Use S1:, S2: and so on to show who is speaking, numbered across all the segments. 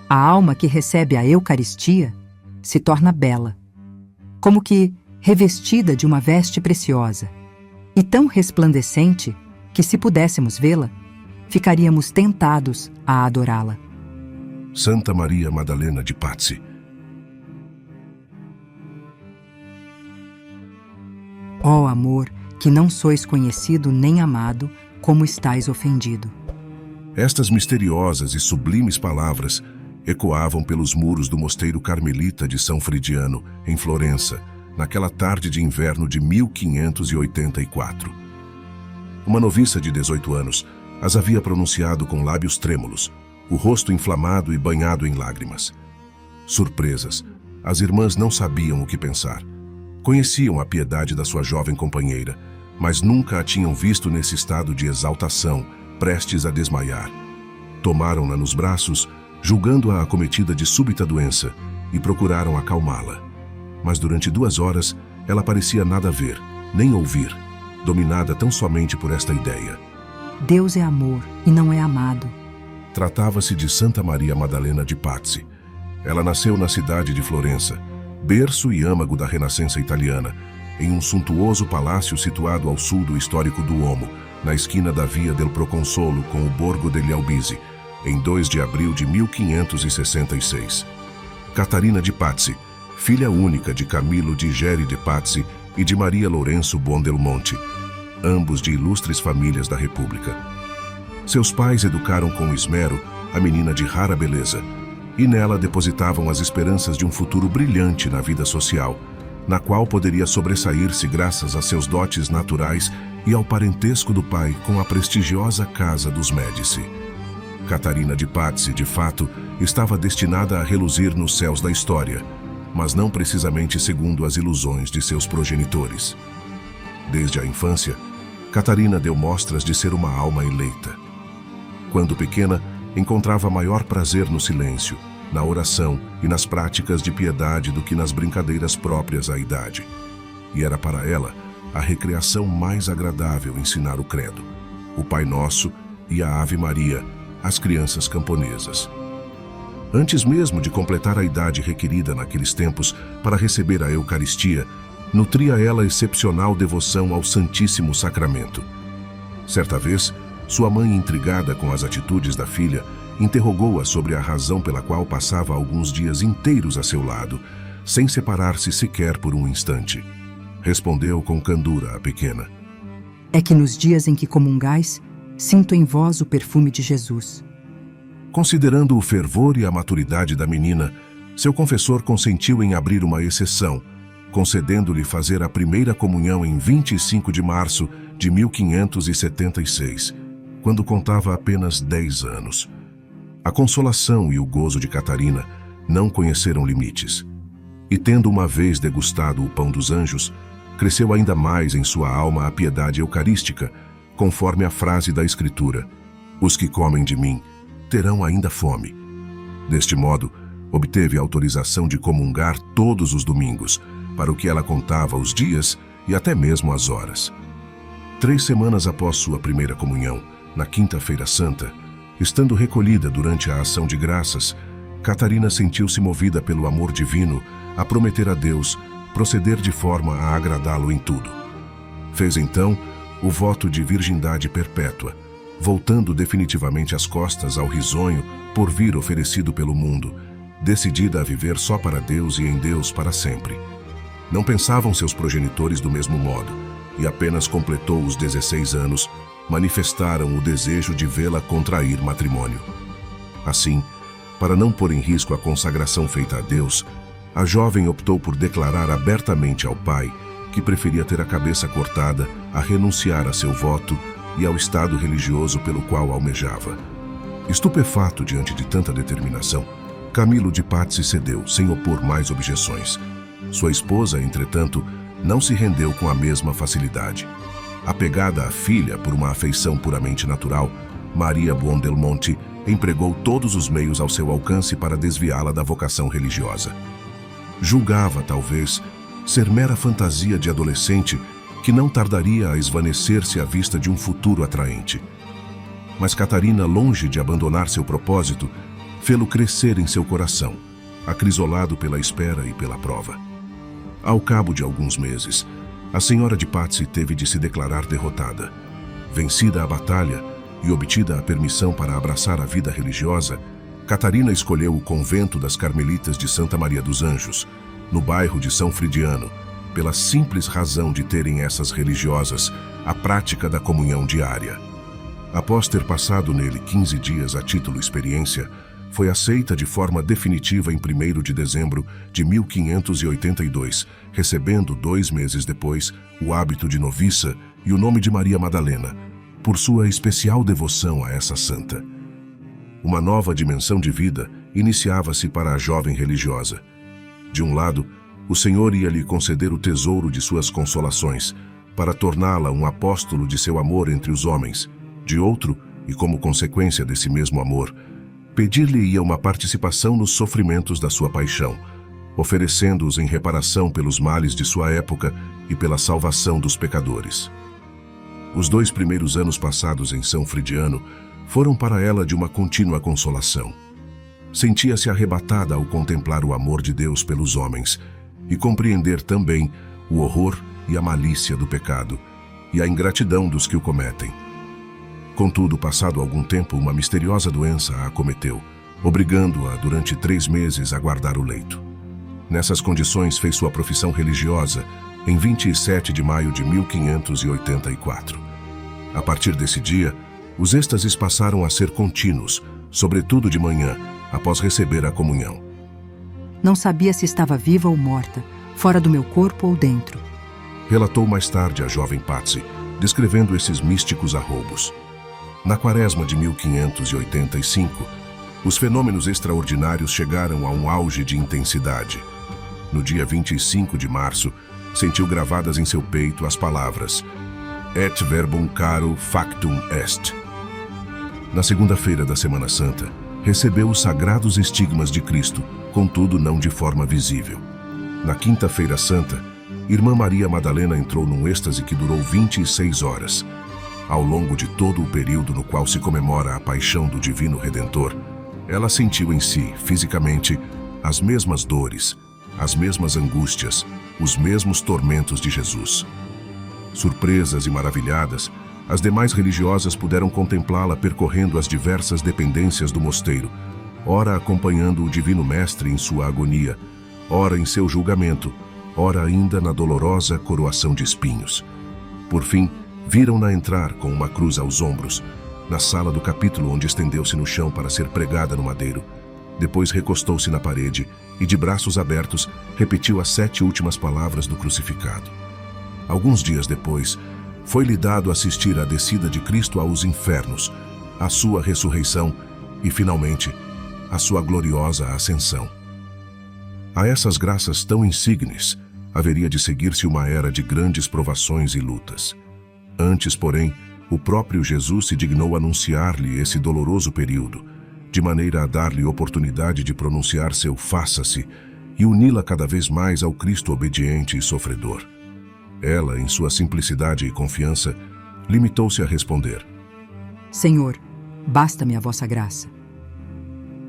S1: A alma que recebe a Eucaristia se torna bela, como que revestida de uma veste preciosa, e tão resplandecente que, se pudéssemos vê-la, ficaríamos tentados a adorá-la.
S2: Santa Maria Madalena de Pazzi.
S1: Ó amor, que não sois conhecido nem amado, como estais ofendido.
S2: Estas misteriosas e sublimes palavras ecoavam pelos muros do mosteiro carmelita de São Fridiano, em Florença, naquela tarde de inverno de 1584. Uma noviça de 18 anos as havia pronunciado com lábios trêmulos, o rosto inflamado e banhado em lágrimas. Surpresas, as irmãs não sabiam o que pensar. Conheciam a piedade da sua jovem companheira, mas nunca a tinham visto nesse estado de exaltação, prestes a desmaiar. Tomaram-na nos braços, julgando-a acometida de súbita doença, e procuraram acalmá-la. Mas durante 2 horas, ela parecia nada ver, nem ouvir, dominada tão somente por esta ideia.
S1: Deus é amor e não é amado.
S2: Tratava-se de Santa Maria Madalena de Pazzi. Ela nasceu na cidade de Florença, berço e âmago da Renascença italiana, em um suntuoso palácio situado ao sul do histórico Duomo, na esquina da Via del Proconsolo com o Borgo degli Albizzi, em 2 de abril de 1566. Catarina de Pazzi, filha única de Camillo di Geri de Pazzi e de Maria Lourenço Buondelmonte, ambos de ilustres famílias da República. Seus pais educaram com esmero a menina de rara beleza, e nela depositavam as esperanças de um futuro brilhante na vida social, na qual poderia sobressair-se graças a seus dotes naturais e ao parentesco do pai com a prestigiosa casa dos Médici. Catarina de Pazzi, de fato, estava destinada a reluzir nos céus da história, mas não precisamente segundo as ilusões de seus progenitores. Desde a infância, Catarina deu mostras de ser uma alma eleita. Quando pequena, encontrava maior prazer no silêncio, na oração e nas práticas de piedade do que nas brincadeiras próprias à idade. E era para ela a recreação mais agradável ensinar o credo, o Pai Nosso e a Ave Maria às crianças camponesas. Antes mesmo de completar a idade requerida naqueles tempos para receber a Eucaristia, nutria ela excepcional devoção ao Santíssimo Sacramento. Certa vez, sua mãe, intrigada com as atitudes da filha, interrogou-a sobre a razão pela qual passava alguns dias inteiros a seu lado, sem separar-se sequer por um instante. Respondeu com candura a pequena:
S1: É que nos dias em que comungais, sinto em vós o perfume de Jesus.
S2: Considerando o fervor e a maturidade da menina, seu confessor consentiu em abrir uma exceção, concedendo-lhe fazer a primeira comunhão em 25 de março de 1576, quando contava apenas 10 anos. A consolação e o gozo de Catarina não conheceram limites. E tendo uma vez degustado o pão dos anjos, cresceu ainda mais em sua alma a piedade eucarística, conforme a frase da Escritura: os que comem de mim terão ainda fome. Deste modo, obteve autorização de comungar todos os domingos, para o que ela contava os dias e até mesmo as horas. 3 semanas após sua primeira comunhão, na Quinta-feira Santa, estando recolhida durante a ação de graças, Catarina sentiu-se movida pelo amor divino a prometer a Deus proceder de forma a agradá-lo em tudo. Fez então o voto de virgindade perpétua, voltando definitivamente as costas ao risonho porvir oferecido pelo mundo, decidida a viver só para Deus e em Deus para sempre. Não pensavam seus progenitores do mesmo modo, e apenas completou os 16 anos, manifestaram o desejo de vê-la contrair matrimônio. Assim, para não pôr em risco a consagração feita a Deus, a jovem optou por declarar abertamente ao pai que preferia ter a cabeça cortada a renunciar a seu voto e ao estado religioso pelo qual almejava. Estupefato diante de tanta determinação, Camillo de Pazzi cedeu, sem opor mais objeções. Sua esposa, entretanto, não se rendeu com a mesma facilidade. Apegada à filha por uma afeição puramente natural, Maria Buondelmonte empregou todos os meios ao seu alcance para desviá-la da vocação religiosa. Julgava, talvez, ser mera fantasia de adolescente que não tardaria a esvanecer-se à vista de um futuro atraente. Mas Catarina, longe de abandonar seu propósito, fê-lo crescer em seu coração, acrisolado pela espera e pela prova. Ao cabo de alguns meses, a senhora de Patsy teve de se declarar derrotada. Vencida a batalha e obtida a permissão para abraçar a vida religiosa, Catarina escolheu o convento das Carmelitas de Santa Maria dos Anjos, no bairro de São Fridiano, pela simples razão de terem essas religiosas a prática da comunhão diária. Após ter passado nele 15 dias a título experiência, foi aceita de forma definitiva em 1º de dezembro de 1582, recebendo 2 meses depois o hábito de noviça e o nome de Maria Madalena, por sua especial devoção a essa santa. Uma nova dimensão de vida iniciava-se para a jovem religiosa. De um lado, o Senhor ia lhe conceder o tesouro de suas consolações, para torná-la um apóstolo de seu amor entre os homens. De outro, e como consequência desse mesmo amor, pedir-lhe-ia uma participação nos sofrimentos da sua paixão, oferecendo-os em reparação pelos males de sua época e pela salvação dos pecadores. Os 2 primeiros anos passados em São Fridiano foram para ela de uma contínua consolação. Sentia-se arrebatada ao contemplar o amor de Deus pelos homens e compreender também o horror e a malícia do pecado e a ingratidão dos que o cometem. Contudo, passado algum tempo, uma misteriosa doença a acometeu, obrigando-a durante 3 meses a guardar o leito. Nessas condições fez sua profissão religiosa em 27 de maio de 1584. A partir desse dia, os êxtases passaram a ser contínuos, sobretudo de manhã, após receber a comunhão.
S1: Não sabia se estava viva ou morta, fora do meu corpo ou dentro.
S2: Relatou mais tarde a jovem Patsy, descrevendo esses místicos arroubos. Na quaresma de 1585, os fenômenos extraordinários chegaram a um auge de intensidade. No dia 25 de março, sentiu gravadas em seu peito as palavras Et verbum caro factum est. Na segunda-feira da Semana Santa, recebeu os sagrados estigmas de Cristo, contudo não de forma visível. Na quinta-feira santa, Irmã Maria Madalena entrou num êxtase que durou 26 horas. Ao longo de todo o período no qual se comemora a paixão do Divino Redentor, ela sentiu em si, fisicamente, as mesmas dores, as mesmas angústias, os mesmos tormentos de Jesus. Surpresas e maravilhadas, as demais religiosas puderam contemplá-la percorrendo as diversas dependências do mosteiro, ora acompanhando o Divino Mestre em sua agonia, ora em seu julgamento, ora ainda na dolorosa coroação de espinhos. Por fim, viram-na entrar com uma cruz aos ombros, na sala do capítulo onde estendeu-se no chão para ser pregada no madeiro. Depois recostou-se na parede e, de braços abertos, repetiu as 7 últimas palavras do crucificado. Alguns dias depois, foi-lhe dado assistir à descida de Cristo aos infernos, à sua ressurreição e, finalmente, à sua gloriosa ascensão. A essas graças tão insígnes, haveria de seguir-se uma era de grandes provações e lutas. Antes, porém, o próprio Jesus se dignou anunciar-lhe esse doloroso período, de maneira a dar-lhe oportunidade de pronunciar seu faça-se e uni-la cada vez mais ao Cristo obediente e sofredor. Ela, em sua simplicidade e confiança, limitou-se a responder:
S1: Senhor, basta-me a vossa graça.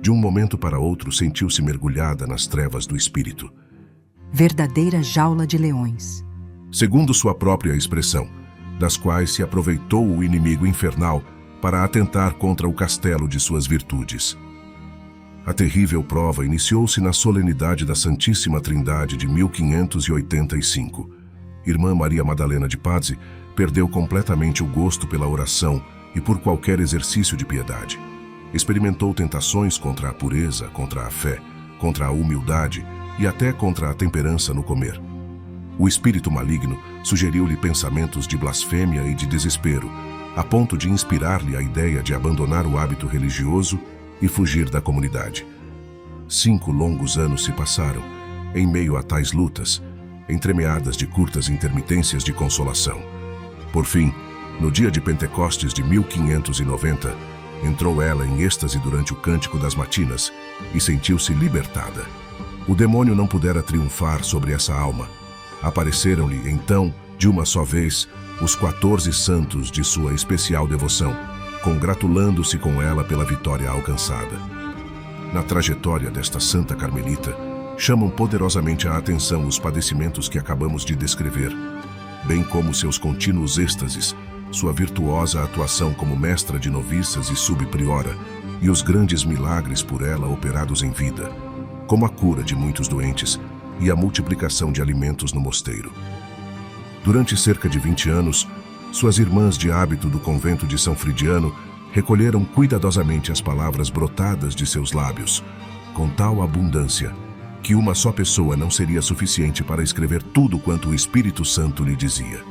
S2: De um momento para outro, sentiu-se mergulhada nas trevas do espírito.
S1: Verdadeira jaula de leões.
S2: Segundo sua própria expressão, das quais se aproveitou o inimigo infernal para atentar contra o castelo de suas virtudes. A terrível prova iniciou-se na solenidade da Santíssima Trindade de 1585. Irmã Maria Madalena de Patsy perdeu completamente o gosto pela oração e por qualquer exercício de piedade. Experimentou tentações contra a pureza, contra a fé, contra a humildade e até contra a temperança no comer. O espírito maligno sugeriu-lhe pensamentos de blasfêmia e de desespero, a ponto de inspirar-lhe a ideia de abandonar o hábito religioso e fugir da comunidade. 5 longos anos se passaram, em meio a tais lutas, entremeadas de curtas intermitências de consolação. Por fim, no dia de Pentecostes de 1590, entrou ela em êxtase durante o cântico das matinas e sentiu-se libertada. O demônio não pudera triunfar sobre essa alma. Apareceram-lhe, então, de uma só vez, os 14 santos de sua especial devoção, congratulando-se com ela pela vitória alcançada. na trajetória desta santa carmelita, chamam poderosamente a atenção os padecimentos que acabamos de descrever, bem como seus contínuos êxtases, sua virtuosa atuação como mestra de noviças e subpriora, e os grandes milagres por ela operados em vida, como a cura de muitos doentes e a multiplicação de alimentos no mosteiro. Durante cerca de 20 anos, suas irmãs de hábito do convento de São Fridiano recolheram cuidadosamente as palavras brotadas de seus lábios, com tal abundância que uma só pessoa não seria suficiente para escrever tudo quanto o Espírito Santo lhe dizia.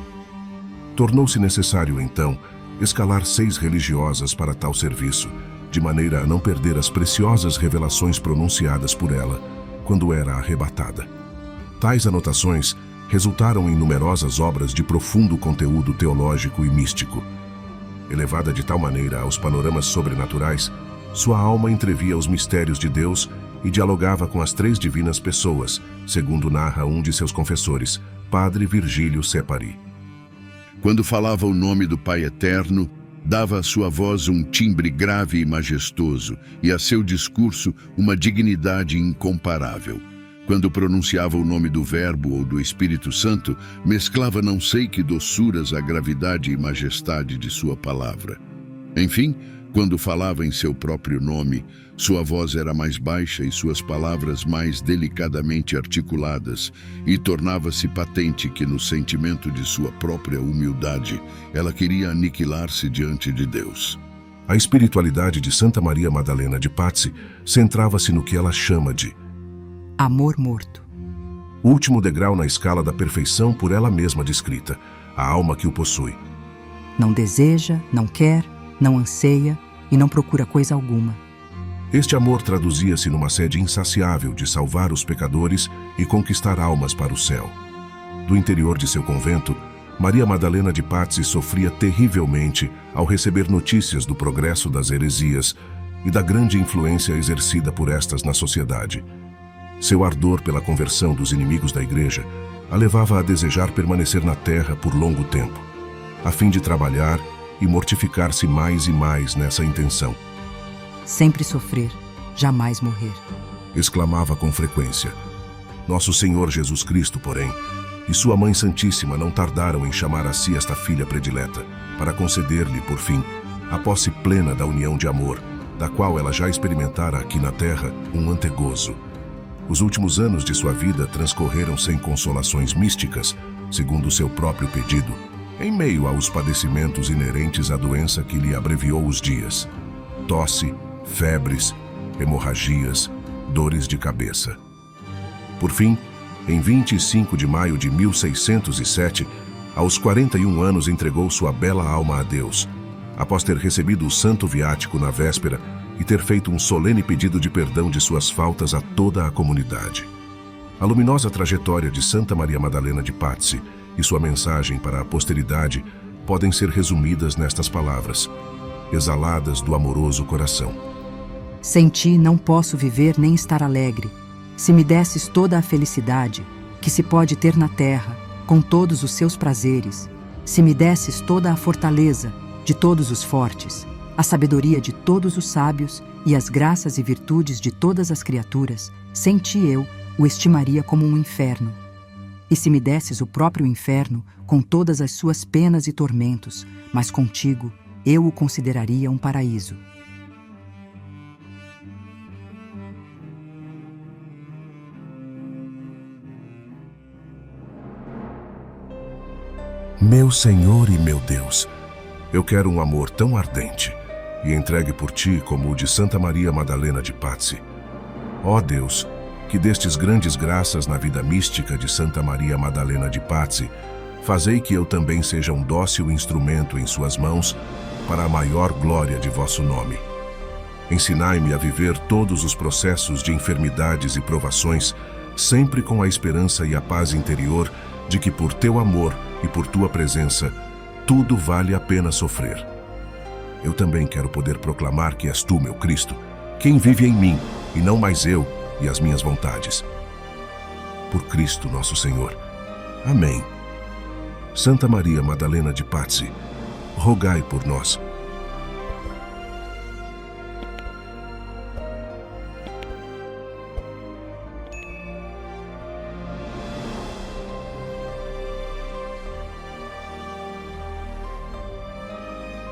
S2: Tornou-se necessário, então, escalar 6 religiosas para tal serviço, de maneira a não perder as preciosas revelações pronunciadas por ela quando era arrebatada. Tais anotações resultaram em numerosas obras de profundo conteúdo teológico e místico. Elevada de tal maneira aos panoramas sobrenaturais, sua alma entrevia os mistérios de Deus e dialogava com as 3 divinas pessoas, segundo narra um de seus confessores, Padre Virgílio Separi.
S3: Quando falava o nome do Pai Eterno, dava à sua voz um timbre grave e majestoso, e a seu discurso uma dignidade incomparável. Quando pronunciava o nome do Verbo ou do Espírito Santo, mesclava não sei que doçuras a gravidade e majestade de sua palavra. Enfim, quando falava em seu próprio nome, sua voz era mais baixa e suas palavras mais delicadamente articuladas, e tornava-se patente que no sentimento de sua própria humildade, ela queria aniquilar-se diante de Deus.
S2: A espiritualidade de Santa Maria Madalena de Pazzi centrava-se no que ela chama de
S1: amor morto.
S2: O último degrau na escala da perfeição por ela mesma descrita, a alma que o possui.
S1: Não deseja, não quer, não anseia e não procura coisa alguma.
S2: Este amor traduzia-se numa sede insaciável de salvar os pecadores e conquistar almas para o céu. Do interior de seu convento, Maria Madalena de Pazzi sofria terrivelmente ao receber notícias do progresso das heresias e da grande influência exercida por estas na sociedade. Seu ardor pela conversão dos inimigos da Igreja a levava a desejar permanecer na terra por longo tempo, a fim de trabalhar e mortificar-se mais e mais nessa intenção.
S1: Sempre sofrer, jamais morrer.
S2: Exclamava com frequência. Nosso Senhor Jesus Cristo, porém, e sua Mãe Santíssima não tardaram em chamar a si esta filha predileta, para conceder-lhe, por fim, a posse plena da união de amor, da qual ela já experimentara aqui na terra um antegozo. Os últimos anos de sua vida transcorreram sem consolações místicas, segundo seu próprio pedido, em meio aos padecimentos inerentes à doença que lhe abreviou os dias: tosse, febres, hemorragias, dores de cabeça. Por fim, em 25 de maio de 1607, aos 41 anos entregou sua bela alma a Deus, após ter recebido o santo viático na véspera e ter feito um solene pedido de perdão de suas faltas a toda a comunidade. A luminosa trajetória de Santa Maria Madalena de Pazzi e sua mensagem para a posteridade podem ser resumidas nestas palavras, exaladas do amoroso coração.
S1: Sem ti não posso viver nem estar alegre. Se me desses toda a felicidade que se pode ter na terra, com todos os seus prazeres, se me desses toda a fortaleza de todos os fortes, a sabedoria de todos os sábios e as graças e virtudes de todas as criaturas, sem ti eu o estimaria como um inferno. E se me desses o próprio inferno, com todas as suas penas e tormentos, mas contigo eu o consideraria um paraíso.
S2: Meu Senhor e meu Deus, eu quero um amor tão ardente e entregue por ti como o de Santa Maria Madalena de Pazzi. Ó Deus, que destes grandes graças na vida mística de Santa Maria Madalena de Pazzi, fazei que eu também seja um dócil instrumento em suas mãos para a maior glória de vosso nome. Ensinai-me a viver todos os processos de enfermidades e provações, sempre com a esperança e a paz interior de que por teu amor e por tua presença, tudo vale a pena sofrer. Eu também quero poder proclamar que és tu, meu Cristo, quem vive em mim, e não mais eu e as minhas vontades. Por Cristo nosso Senhor. Amém. Santa Maria Madalena de Pazzi, rogai por nós.